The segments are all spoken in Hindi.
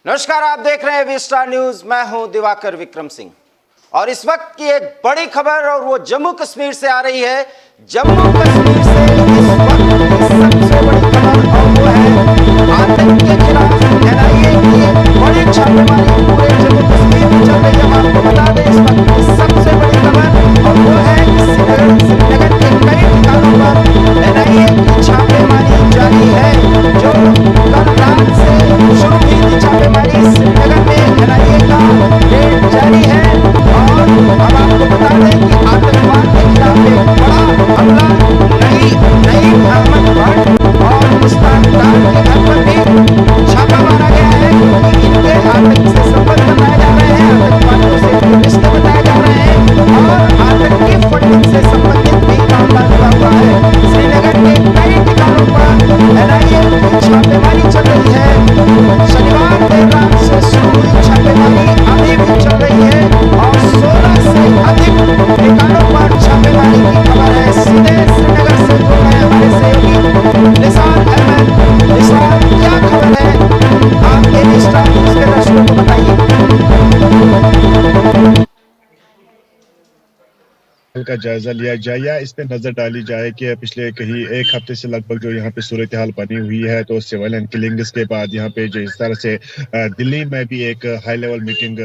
नमस्कार, आप देख रहे हैं वी स्टार न्यूज। मैं हूं दिवाकर विक्रम सिंह और इस वक्त की एक बड़ी खबर और वो जम्मू कश्मीर से आ रही है। जम्मू कश्मीर से इस वक्त की सबसे बड़ी खबर और वो है आतंक के खिलाफ एनआईए की एक बड़ी छापेमारी पूरे जम्मू कश्मीर में चल रही है। हम आपको बता दें इस वक्त की सबसे बड़ी खबर और वो है श्रीनगर के कई ठिकानों पर एनआईए की छापेमारी जारी है। जो कल रात से शुरू हुई थी छापेमारी श्रीनगर में एनआईए का रेड जारी है। और अब आपको बता दें कि आतंकवाद के खिलाफ एक बड़ा हमला नईम अहमद भट्ट और मुश्ताक डार के घर पर भी छापा मारा गया है, क्योंकि इनके आतंक से संबंध बताए जा रहे हैं, आतंकवादियों से इनके रिश्ते बताए जा रहे हैं और आतंकी फंडिंग से संबंधित भी मामला जुड़ा हुआ है। श्रीनगर के कई ठिकानों पर एनआईए की छापेमारी चल रही है। शनिवार देर रात से शुरू हुई छापेमारी अभी भी चल रही है और 16 से अधिक ठिकानों पर छापेमारी की खबर है। सीधे श्रीनगर से जुड़ रहे हमारे सहयोगी निसार अहमद। निसार, क्या खबर है, आप वी स्टार न्यूज के दर्शकों को बताइए। का जायजा लिया जाए या इस पे नजर डाली जाए कि पिछले कहीं एक हफ्ते से लगभग जो यहाँ पे सूरत हाल बनी हुई है, तो सिविलियन किलिंग्स के बाद यहाँ पे जो इस तरह से दिल्ली में भी एक हाई लेवल मीटिंग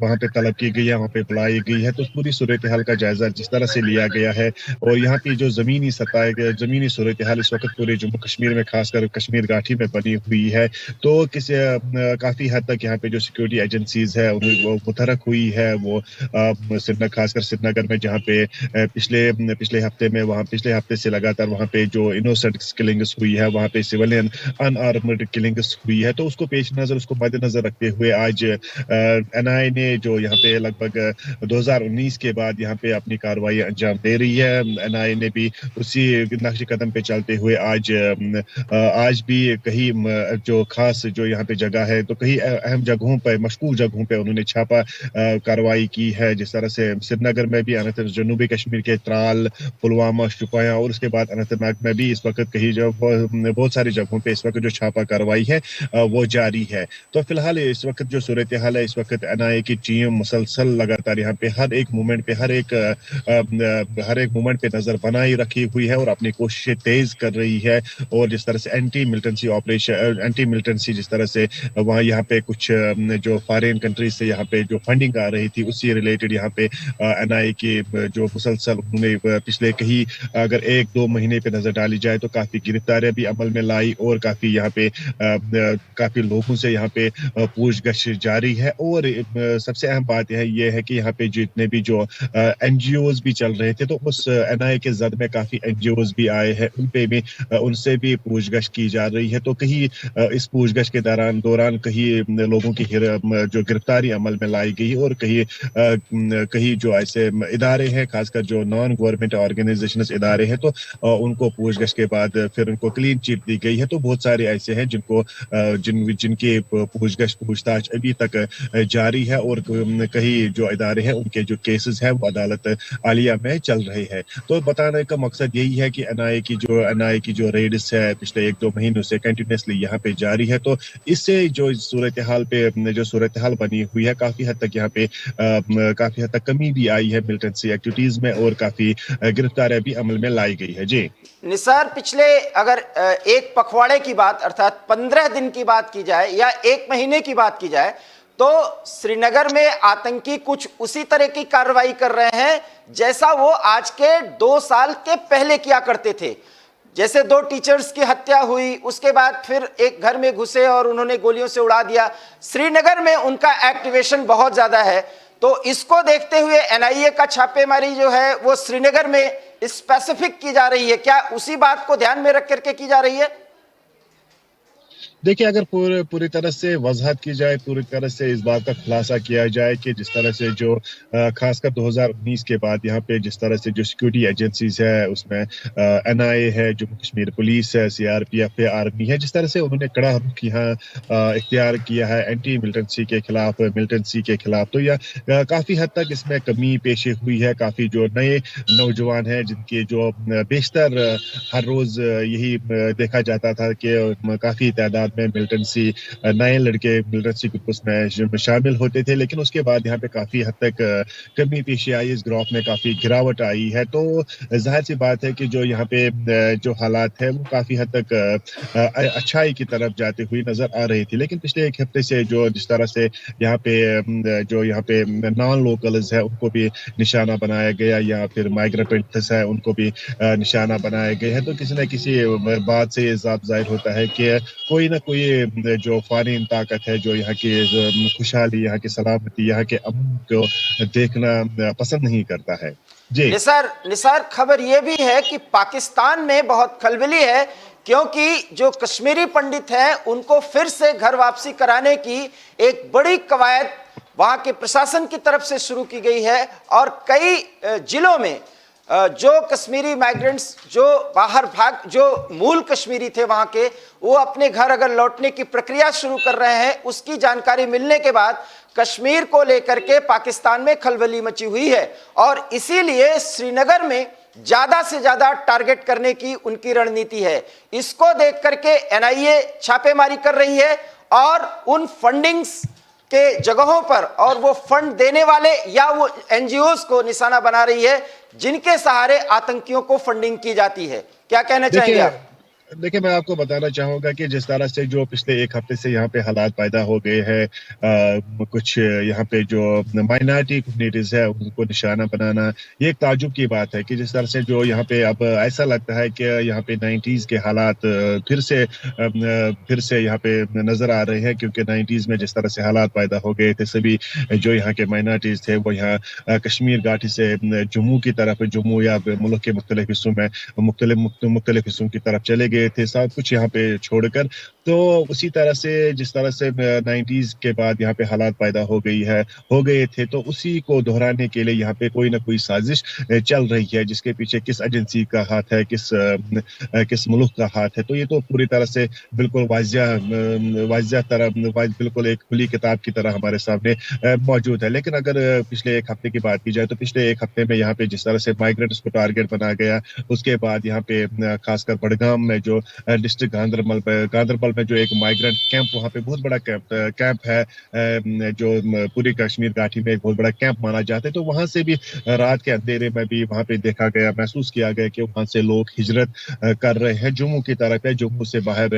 वहाँ पे तलब की गई है, वहाँ पे बुलाई गई है, तो पूरी सूरत हाल का जायजा जिस तरह से लिया गया है और यहाँ की जो जमीनी सतह जमीनी सूरत हाल इस वक्त पूरे जम्मू कश्मीर में खासकर कश्मीर घाटी में बनी हुई है, तो काफी हद तक यहाँ पे जो सिक्योरिटी एजेंसीज है वो मुतहरक हुई है। वो खासकर श्रीनगर में जहाँ पे पिछले हफ्ते में पिछले हफ्ते से लगातार वहाँ पे जो इनोसेंट किलिंग्स हुई है, वहाँ पे सिविलियन अनआर्मर्ड किलिंग्स हुई है, तो उसको पेश नजर उसको मद्देनजर रखते हुए आज एनआईए ने जो यहाँ पे लगभग 2019 के बाद यहाँ पे अपनी कार्रवाई अंजाम दे रही है। एनआईए ने भी उसी नक्श कदम पे चलते हुए आज भी कहीं जो खास जो यहाँ पे जगह है, तो कहीं अहम जगहों पे मशकूल जगहों पे उन्होंने छापा कार्रवाई की है। जिस तरह से श्रीनगर में भी, जनूबी कश्मीर के त्राल, पुलवामा, शुपियां और उसके बाद अनंतनाग में भी इस वक्त कहीं जो बहुत सारी जगहों पे इस वक्त जो छापा कार्रवाई है वो जारी है। तो फिलहाल इस वक्त जो सूरत हाल है, इस वक्त एनआईए की टीम मुसलसल लगातार यहाँ पे हर एक मोमेंट पे नजर बनाई रखी हुई है और अपनी कोशिशें तेज कर रही है। और जिस तरह से एंटी मिलिटेंसी जिस तरह से वहाँ यहाँ पे कुछ जो फॉरेन कंट्रीज से यहाँ पे जो फंडिंग आ रही थी, उससे रिलेटेड यहाँ पे एनआईए के जो मुसलसल उन्होंने पिछले कहीं अगर 1-2 महीने पे नजर डाली जाए तो काफी गिरफ्तारियां भी अमल में लाई और काफी यहाँ पे काफी लोगों से यहाँ पे पूछगछ जारी है। और सबसे अहम बात यह है कि यहाँ पे जितने भी जो एनजीओज भी चल रहे थे, तो उस एनआईए के जद में काफी एनजीओज भी आए हैं, उनसे भी पूछगछ की जा रही है। तो कहीं इस पूछगछ के दौरान कहीं लोगों की जो गिरफ्तारी अमल में लाई गई और कहीं जो ऐसे इदारे हैं, खासकर जो नॉन गवर्नमेंट ऑर्गेनाइजेशंस इदारे हैं, तो उनको पूछगछ के बाद फिर उनको क्लीन चिट दी गई है। तो बहुत सारे ऐसे हैं जिनके पूछताछ अभी तक जारी है और कई जो इदारे हैं उनके जो केसेस हैं वो अदालत आलिया में चल रहे हैं। तो बताने का मकसद यही है कि एनआईए की जो रेड्स है पिछले 1-2 महीनों से कंटिन्यूसली यहाँ पे जारी है, तो इससे जो सूरत हाल बनी हुई है, काफी हद तक कमी भी आई है मिलिटेंसी एक्टिविटीज में और काफी गिरफ्तारियां भी अमल में लाई गई है। जी निसार, पिछले अगर एक पखवाड़े की बात अर्थात 15 दिन की बात की जाए या 1 महीने की बात की जाए, तो श्रीनगर में आतंकी कुछ उसी तरह की कार्रवाई कर रहे हैं जैसा वो आज के 2 साल के पहले किया करते थे। जैसे 2 टीचर्स की हत्या हुई, उसके बाद फिर एक घर में घुसे और उन्होंने गोलियों से उड़ा दिया। श्रीनगर में उनका एक्टिवेशन बहुत ज्यादा है। तो इसको देखते हुए एनआईए का छापेमारी जो है वो श्रीनगर में स्पेसिफिक की जा रही है। क्या उसी बात को ध्यान में रख करके की जा रही है? देखिए, अगर पूरी तरह से वजाहत की जाए, पूरी तरह से इस बात का खुलासा किया जाए कि जिस तरह से जो खासकर 2019 के बाद यहाँ पे जिस तरह से जो सिक्योरिटी एजेंसीज है, उसमें एनआईए है, जम्मू कश्मीर पुलिस है, सीआरपीएफ है, आर्मी है, जिस तरह से उन्होंने कड़ा रुख यहाँ इख्तियार किया है एंटी मिलिटेंसी के खिलाफ, तो यह काफी हद तक इसमें कमी पेश हुई है। काफी जो नए नौजवान हैं जिनके जो बेशतर हर रोज यही देखा जाता था कि काफी तादाद में मिलिटेंसी नए लड़के मिलिटेंसी ग्रुप्स में शामिल होते थे, लेकिन उसके बाद यहाँ पे काफ़ी हद तक कमी पेशी आई, इस ग्राफ में काफ़ी गिरावट आई है। तो ज़ाहिर सी बात है कि जो यहाँ पे जो हालात है वो काफ़ी हद तक अच्छाई की तरफ जाते हुए नज़र आ रही थी। लेकिन पिछले 1 हफ्ते से जो जिस तरह से यहाँ पे जो यहाँ पे नॉन लोकल्स है उनको भी निशाना बनाया गया, या फिर माइग्रेंट्स है उनको भी निशाना बनाया गया है, तो किसी न किसी बात से ये साफ ज़ाहिर होता है कि कोई ना कोई जो फ़ॉरेन ताकत है जो यहाँ की खुशहाली, यहाँ की सलामती, यहाँ के अमन को देखना पसंद नहीं करता है। जी निसार निसार, खबर यह भी है कि पाकिस्तान में बहुत खलबली है, क्योंकि जो कश्मीरी पंडित हैं उनको फिर से घर वापसी कराने की एक बड़ी कवायद वहां के प्रशासन की तरफ से शुरू की गई है। और कई जिलों में जो कश्मीरी माइग्रेंट्स जो जो मूल कश्मीरी थे वहां के, वो अपने घर अगर लौटने की प्रक्रिया शुरू कर रहे हैं। उसकी जानकारी मिलने के बाद कश्मीर को लेकर के पाकिस्तान में खलबली मची हुई है, और इसीलिए श्रीनगर में ज्यादा से ज्यादा टारगेट करने की उनकी रणनीति है। इसको देख करके एनआईए छापेमारी कर रही है और उन फंडिंग्स के जगहों पर और वो फंड देने वाले या वो एनजीओज को निशाना बना रही है जिनके सहारे आतंकियों को फंडिंग की जाती है। क्या कहना चाहेंगे आप? देखिए, मैं आपको बताना चाहूँगा कि जिस तरह से जो पिछले 1 हफ्ते से यहाँ पे हालात पैदा हो गए हैं, कुछ यहाँ पे जो माइनॉरिटी कम्युनिटीज़ है उनको निशाना बनाना, ये एक ताज्जुब की बात है कि जिस तरह से जो यहाँ पे अब ऐसा लगता है कि यहाँ पे 90s के हालात फिर से यहाँ पे नज़र आ रहे हैं, क्योंकि 90s में जिस तरह से हालात पैदा हो गए थे, सभी जो यहाँ के माइनॉरिटीज़ थे वो यहाँ कश्मीर घाटी से जम्मू की तरफ, जम्मू या मुल्क के मुख्तलिफ हिस्सों में मुख्तलिफ हिस्सों की तरफ चले गए थे, सब कुछ यहाँ पे छोड़कर। तो उसी तरह से जिस तरह से 90s के बाद यहाँ पे हालात पैदा हो गए थे, तो उसी को दोहराने के लिए यहाँ पे कोई ना कोई साजिश चल रही है, जिसके पीछे किस एजेंसी का हाथ है, किस मुल्क का हाथ है। तो ये तो पूरी तरह से बिल्कुल बिल्कुल एक खुली किताब की तरह हमारे सामने मौजूद है। लेकिन अगर पिछले 1 हफ्ते की बात की जाए, तो पिछले 1 हफ्ते में यहाँ पे जिस तरह से माइग्रेंट्स को टारगेट बनाया गया, उसके बाद यहाँ पे खासकर बड़गाम में जो डिस्ट्रिक्ट गांधरबल में जो एक माइग्रेंट कैंप, वहाँ पे बहुत बड़ा कैंप है, जो पूरी कश्मीर घाटी में एक बहुत बड़ा कैंप माना जाता है। तो वहाँ से भी रात के अंधेरे में भी वहाँ पे देखा गया, महसूस किया गया कि वहाँ से लोग हिजरत कर रहे हैं जम्मू की तरफ, है जम्मू से बाहर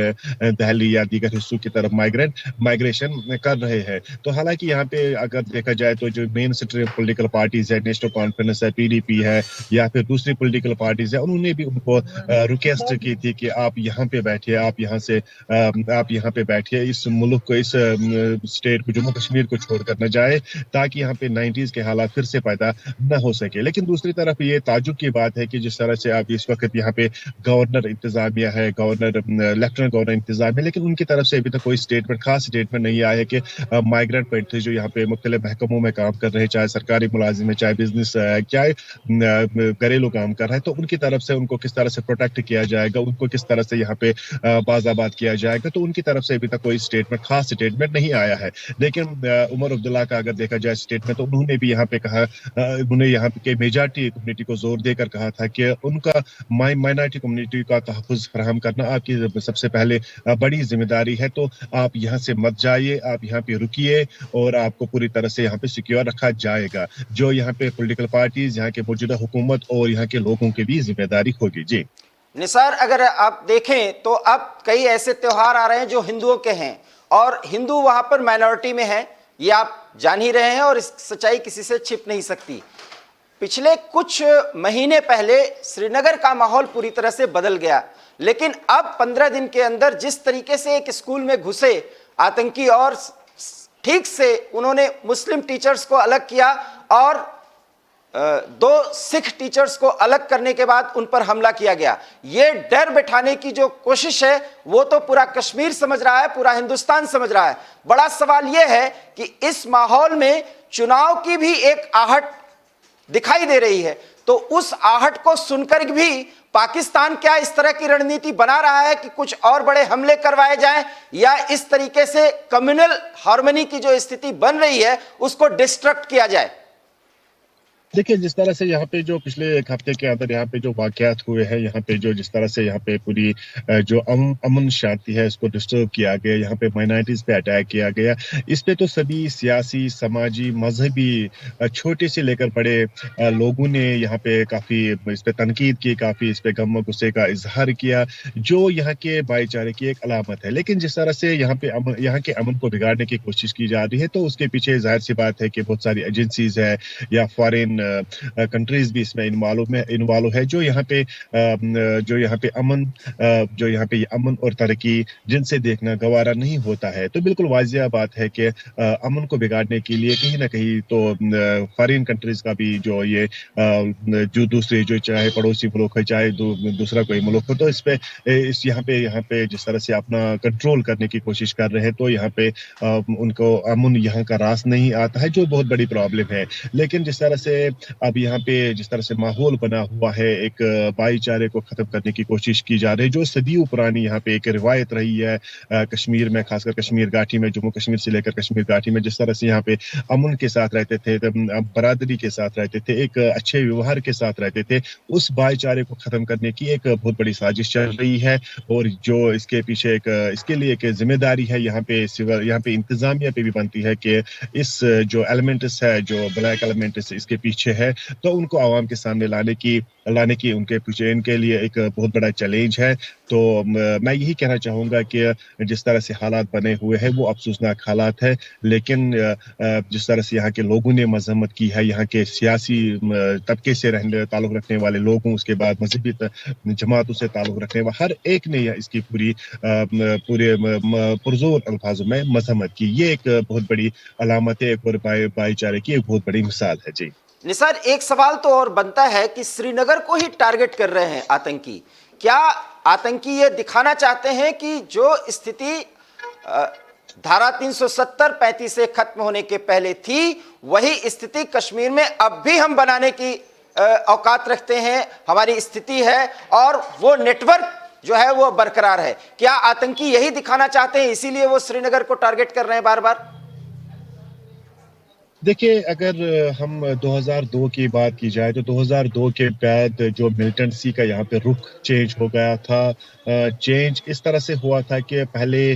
दिल्ली या दीगर हिस्सों की तरफ माइग्रेशन कर रहे हैं। तो हालांकि यहाँ पे अगर देखा जाए तो जो मेन स्ट्रीम पॉलिटिकल पार्टीज है, नेशनल कॉन्फ्रेंस है, पीडीपी है, या फिर दूसरी पॉलिटिकल पार्टीज है, उन्होंने भी उनको रिक्वेस्ट की थी कि आप यहाँ पे बैठिए, आप यहाँ पे बैठिए, इस मुल्क को, इस स्टेट को, जम्मू कश्मीर को छोड़कर न जाए, ताकि यहाँ पे 90s के हालात फिर से पैदा न हो सके। लेकिन दूसरी तरफ ये ताज्जुब की बात है कि जिस तरह से आप इस वक्त यहाँ पे गवर्नर इंतजामिया है, लेफ्टिनेंट गवर्नर इंतजामिया, लेकिन उनकी तरफ से अभी तक कोई खास स्टेटमेंट नहीं आया है कि माइग्रेंट पैंट जो यहाँ पे मुख्तलिफ महकमों में काम कर रहे हैं, चाहे सरकारी मुलाजिम है, चाहे बिजनेस है, चाहे घरेलू काम कर रहा है, तो उनकी तरफ से उनको किस तरह से प्रोटेक्ट किया जाएगा, उनको किस तरह से यहाँ पे बाज़ाबाद किया जाएगा। तो उनकी तरफ से अभी तक कोई खास स्टेटमेंट नहीं आया है। लेकिन उमर अब्दुल्ला का अगर देखा जाए स्टेटमेंट, तो उन्होंने भी यहाँ पे कहा, उन्होंने यहाँ के मेजॉरिटी कम्युनिटी को जोर देकर कहा था कि उनका माइनॉरिटी कम्युनिटी का तहफ़्फ़ुज़ फराहम करना आपकी सबसे पहले बड़ी जिम्मेदारी है। तो आप यहाँ से मत जाइए, आप यहाँ पे रुकिए और आपको पूरी तरह से यहाँ पे सिक्योर रखा जाएगा। जो यहाँ पे पॉलिटिकल पार्टीज, यहाँ के मौजूदा हुकूमत और यहाँ के लोगों की भी जिम्मेदारी होगी। जी निसार, अगर आप देखें तो अब कई ऐसे त्योहार आ रहे हैं जो हिंदुओं के हैं, और हिंदू वहां पर माइनॉरिटी में हैं, ये आप जान ही रहे हैं, और इस सच्चाई किसी से छिप नहीं सकती। पिछले कुछ महीने पहले श्रीनगर का माहौल पूरी तरह से बदल गया, लेकिन अब 15 दिन के अंदर जिस तरीके से एक स्कूल में घुसे आतंकी और ठीक से उन्होंने मुस्लिम टीचर्स को अलग किया और 2 सिख टीचर्स को अलग करने के बाद उन पर हमला किया गया। ये डर बिठाने की जो कोशिश है वो तो पूरा कश्मीर समझ रहा है, पूरा हिंदुस्तान समझ रहा है। बड़ा सवाल यह है कि इस माहौल में चुनाव की भी एक आहट दिखाई दे रही है, तो उस आहट को सुनकर भी पाकिस्तान क्या इस तरह की रणनीति बना रहा है कि कुछ और बड़े हमले करवाए जाएं, या इस तरीके से कम्युनल हार्मनी की जो स्थिति बन रही है उसको डिस्ट्रक्ट किया जाए? देखिए, जिस तरह से यहाँ पे जो पिछले 1 हफ्ते के अंदर यहाँ पे जो वाक़यात हुए हैं, यहाँ पे जो जिस तरह से यहाँ पे पूरी जो अमन शांति है, इसको डिस्टर्ब किया गया, यहाँ पे माइनॉरिटीज़ पे अटैक किया गया। इस पे तो सभी सियासी, समाजी, मज़हबी छोटे से लेकर बड़े लोगों ने यहाँ पे काफ़ी इस पे तनकीद की, काफ़ी इस पे गम-गुस्से का इज़हार किया, जो यहाँ के भाईचारे की एक अलामत है। लेकिन जिस तरह से यहाँ के अमन को बिगाड़ने की कोशिश की जा रही है, तो उसके पीछे ज़ाहिर-सी बात है कि बहुत सारी एजेंसीज़ है या फॉरेन कंट्रीज भी इसमें इन्वॉल्व है जो यहाँ पे ये अमन और तरक्की जिनसे देखना गवारा नहीं होता है। तो बिल्कुल वाजिया बात है कि अमन को बिगाड़ने के लिए कहीं न कहीं तो फॉरेन कंट्रीज का भी जो ये जो दूसरे जो चाहे पड़ोसी मुल्क है, चाहे दूसरा कोई मुल्क हो, तो इस पे यहाँ पे जिस तरह से अपना कंट्रोल करने की कोशिश कर रहे हैं, तो यहाँ पे उनको अमन यहाँ का रास नहीं आता है, जो बहुत बड़ी प्रॉब्लम है। लेकिन जिस तरह से अब यहाँ पे जिस तरह से माहौल बना हुआ है, एक भाईचारे को खत्म करने की कोशिश की जा रही है, जो सदियों पुरानी यहाँ पे एक रिवायत रही है कश्मीर में, खासकर कश्मीर घाटी में, जम्मू कश्मीर से लेकर कश्मीर घाटी में, जिस तरह से यहाँ पे अमन के साथ रहते थे, बरादरी के साथ रहते थे, एक अच्छे व्यवहार के साथ रहते थे, उस भाईचारे को खत्म करने की एक बहुत बड़ी साजिश चल रही है। और जो इसके पीछे इसके लिए एक जिम्मेदारी है यहाँ पे इंतजामिया पे भी बनती है कि इस जो एलिमेंट्स है, जो ब्लैक एलिमेंट्स इसके पीछे है, तो उनको आवाम के सामने लाने की उनके पीछे इनके लिए एक बहुत बड़ा चैलेंज है। तो मैं यही कहना चाहूँगा कि जिस तरह से हालात बने हुए हैं, वो अफ़सोसनाक हालात है, लेकिन जिस तरह से यहाँ के लोगों ने मज़म्मत की है, यहाँ के सियासी तबके से ताल्लुक़ रखने वाले लोगों, उसके बाद मज़हबी जमातों से ताल्लुक़ रखने वाले हर एक ने इसकी पूरे पुरज़ोर अल्फाजों में मज़म्मत की। ये एक बहुत बड़ी अलामत है, एक भाईचारे की एक बहुत बड़ी मिसाल है। जी निसार, एक सवाल तो और बनता है कि श्रीनगर को ही टारगेट कर रहे हैं आतंकी। क्या आतंकी ये दिखाना चाहते हैं कि जो स्थिति धारा 370-35 से खत्म होने के पहले थी, वही स्थिति कश्मीर में अब भी हम बनाने की औकात रखते हैं, हमारी स्थिति है और वो नेटवर्क जो है वो बरकरार है? क्या आतंकी यही दिखाना चाहते हैं, इसीलिए वो श्रीनगर को टारगेट कर रहे हैं बार बार? देखिए, अगर हम 2002 की बात की जाए, तो 2002 के बाद जो मिलिटेंसी का यहाँ पे रुख चेंज हो गया था। चेंज इस तरह से हुआ था कि पहले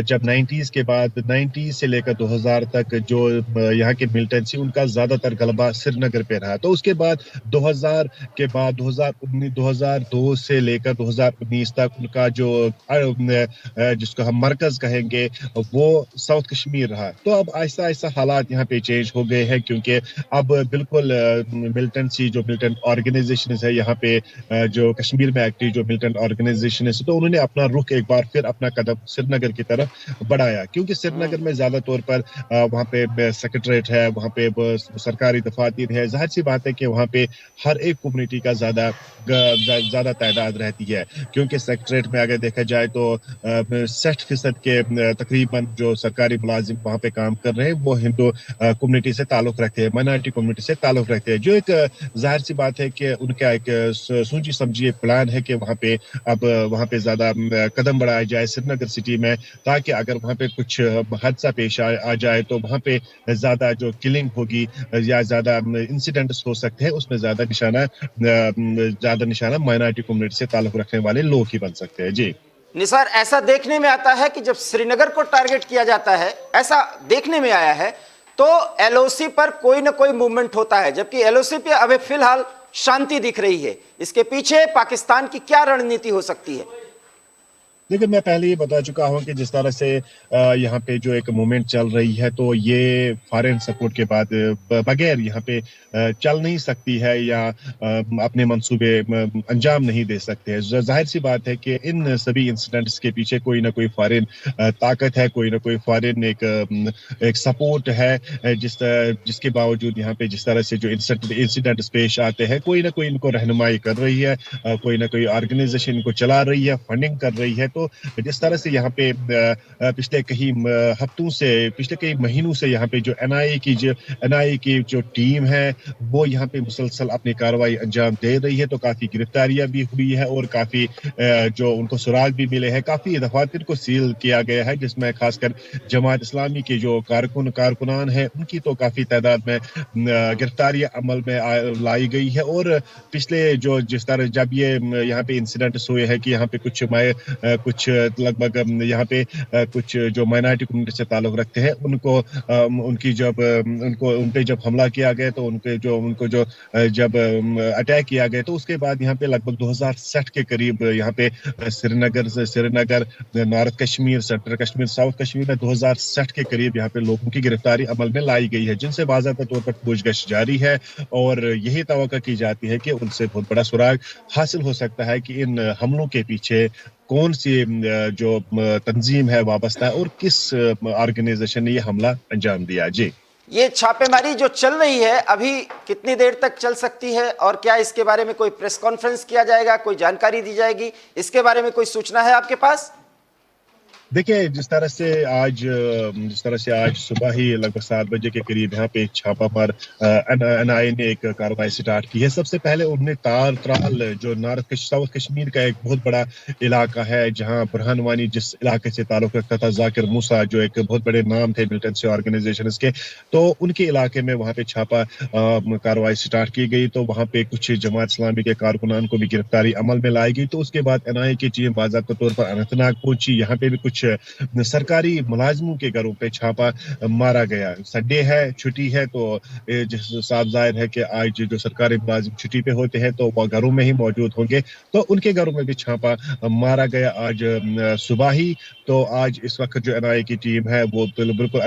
जब 90s के बाद 90 से लेकर 2000 तक जो यहाँ की मिलिटेंसी, उनका ज़्यादातर गलबा श्रीनगर पे रहा। तो उसके बाद 2000 के बाद 2002 से लेकर 2019 तक उनका जो जिसको हम मरकज़ कहेंगे, वो साउथ कश्मीर रहा। तो अब आहिस्ता-आहिस्ता हालात यहाँ पे चेंज हो गए हैं, क्योंकि अब बिल्कुल मिलिटेंसी जो मिलिटेंट ऑर्गेनाइजेशंस है यहाँ पे, जो कश्मीर में एक्टिव जो मिलिटेंट ऑर्गेनाइजेशन है, तो उन्होंने अपना रुख एक बार फिर अपना कदम श्रीनगर की तरफ बढ़ाया, क्योंकि श्रीनगर में ज़्यादा तौर पर वहाँ पे सेक्रेटरीट है, वहाँ पे सरकारी दफातर है। ज़ाहिर सी बात है कि वहाँ पे हर एक कम्युनिटी का ज़्यादा तादाद रहती है, क्योंकि सेक्रेटरीट में अगर देखा जाए तो 60% के तकरीबन जो सरकारी मुलाजिम वहाँ पे काम कर रहे हैं, वो हिंदू कम्युनिटी से ताल्लुक़ रखते हैं, माइनॉरिटी कम्युनिटी से ताल्लुक़ रखते हैं, जो एक ज़ाहिर सी बात है कि उनका एक सोची समझी प्लान है कि वहाँ पे ज़्यादा कदम बढ़ाया जाए श्रीनगर सिटी में, ताकि अगर वहाँ पे कुछ हादसा पेश आ जाए, तो वहाँ पे ज़्यादा जो किलिंग होगी या ज़्यादा इंसिडेंट्स हो सकते हैं, उसमें ज़्यादा निशाना माइनॉरिटी कम्युनिटी से ताल्लुक़ रखने वाले लोग ही बन सकते हैं। जी निसार, ऐसा देखने में आता है कि जब श्रीनगर को टारगेट किया जाता है, ऐसा देखने में आया है, तो एलओसी पर कोई ना कोई मूवमेंट होता है, जबकि एलओसी पे अभी फिलहाल शांति दिख रही है। इसके पीछे पाकिस्तान की क्या रणनीति हो सकती है? देखिए, मैं पहले ही बता चुका हूँ कि जिस तरह से यहाँ पे जो एक मूवमेंट चल रही है, तो ये फॉरेन सपोर्ट के बाद बगैर यहाँ पे चल नहीं सकती है, या अपने मंसूबे अंजाम नहीं दे सकते हैं। जाहिर सी बात है कि इन सभी इंसिडेंट्स के पीछे कोई ना कोई फॉरेन ताकत है, कोई ना कोई फॉरेन एक सपोर्ट है, जिसके बावजूद यहाँ पे जिस तरह से जो इंसिडेंट्स पेश आते हैं, कोई ना कोई इनको रहनुमाई कर रही है, कोई ना कोई ऑर्गेनाइजेशन इनको चला रही है, फंडिंग कर रही है। तो तो जिस तरह से यहाँ पे पिछले कई महीनों से यहाँ पे जो एनआईए की जो टीम है वो यहाँ पे मुसलसल अपनी कार्रवाई अंजाम दे रही है। तो काफी गिरफ्तारियां भी हुई है और काफी जो उनको सुराग भी मिले हैं। काफी दफातर को सील किया गया है, जिसमें खासकर जमात इस्लामी के जो कारकुनान है उनकी तो काफी तादाद में गिरफ्तारियां अमल में लाई गई है। और पिछले जो जिस तरह जब ये यहाँ पे इंसिडेंट्स हुए हैं कि यहाँ पे कुछ लगभग यहाँ पे कुछ जो माइनॉरिटी कम्युनिटी से ताल्लुक रखते हैं उनको उन पे जब हमला किया गया तो उनको जब अटैक किया गया तो उसके बाद यहाँ पे लगभग 2060 के करीब यहाँ पे Srinagar, north Kashmir, central Kashmir, south Kashmir में 2060 के करीब यहाँ पे लोगों की गिरफ्तारी अमल में लाई गई है, जिनसे बाज़ाब्ता तौर पर पूछगछ जारी है और यही तवक्को की जाती है कि उनसे बहुत बड़ा सुराग हासिल हो सकता है कि इन हमलों के पीछे कौन सी जो तंजीम है वाबस्ता है और किस ऑर्गेनाइजेशन ने ये हमला अंजाम दिया। जी, ये छापेमारी जो चल रही है अभी कितनी देर तक चल सकती है और क्या इसके बारे में कोई प्रेस कॉन्फ्रेंस किया जाएगा, कोई जानकारी दी जाएगी, इसके बारे में कोई सूचना है आपके पास? देखिए, जिस तरह से आज सुबह ही लगभग 7 बजे के करीब यहाँ पे छापा पर एनआईए ने एक कार्रवाई स्टार्ट की है। सबसे पहले उन्होंने त्राल जो साउथ कश्मीर का एक बहुत बड़ा इलाका है जहाँ बुरहान वानी जिस इलाके से ताल्लुक रखता था, जाकिर मूसा जो एक बहुत बड़े नाम थे मिलिटेंसी ऑर्गेनाइजेशन के, तो उनके इलाके में वहाँ पे छापा कार्रवाई स्टार्ट की गई। तो वहाँ पे कुछ जमात इस्लामी के कारकुनान को भी गिरफ्तारी अमल में लाई गई। तो उसके बाद एनआईए की टीम बाज़ाब्ता तौर पर अनंतनाग पहुंची। यहाँ पे भी कुछ सरकारी मुलाजिमों के घरों पे छापा मारा गया। संडे है, छुट्टी है, तो साफ जाहिर है कि आज जो सरकारी मुलाजिम छुट्टी पे होते हैं तो वो घरों में ही मौजूद होंगे, तो उनके घरों में भी छापा मारा गया आज सुबह ही। तो आज इस वक्त जो एनआईए की टीम है वो बिल्कुल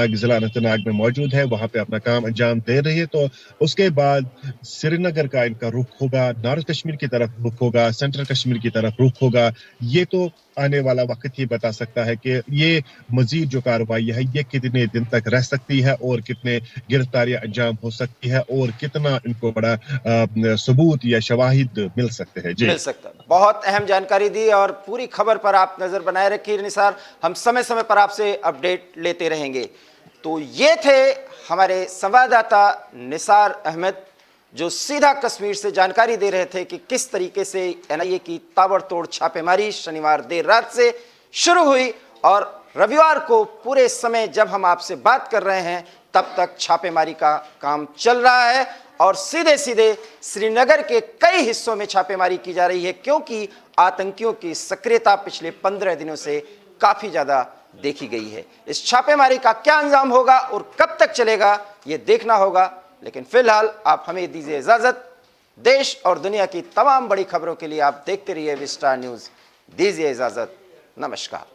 जिला अनंतनाग में मौजूद है, वहां पे अपना काम अंजाम दे रही है। तो उसके बाद श्रीनगर का इनका रुख होगा, नॉर्थ कश्मीर की तरफ रुख होगा, सेंट्रल कश्मीर की तरफ रुख होगा। ये तो आने वाला वक्त ही बता सकता है कि ये मजीद जो कार्रवाई है ये कितने दिन तक रह सकती है और कितने गिरफ्तारियां अंजाम हो सकती है और कितना इनको बड़ा सबूत या शवाहिद मिल सकते हैं। जी, मिल सकता है। बहुत अहम जानकारी दी और पूरी खबर पर आप नजर बनाए रखिए निसार, हम समय समय पर आपसे अपडेट लेते रहेंगे। तो ये थे हमारे संवाददाता निसार अहमद जो सीधा कश्मीर से जानकारी दे रहे थे कि किस तरीके से एनआईए की ताबड़तोड़ छापेमारी शनिवार देर रात से शुरू हुई और रविवार को पूरे समय जब हम आपसे बात कर रहे हैं तब तक छापेमारी का काम चल रहा है और सीधे सीधे श्रीनगर के कई हिस्सों में छापेमारी की जा रही है, क्योंकि आतंकियों की सक्रियता पिछले 15 दिनों से काफी ज्यादा देखी गई है। इस छापेमारी का क्या अंजाम होगा और कब तक चलेगा ये देखना होगा, लेकिन फिलहाल आप हमें दीजिए इजाजत। देश और दुनिया की तमाम बड़ी खबरों के लिए आप देखते रहिए विस्टार न्यूज। दीजिए इजाजत, नमस्कार।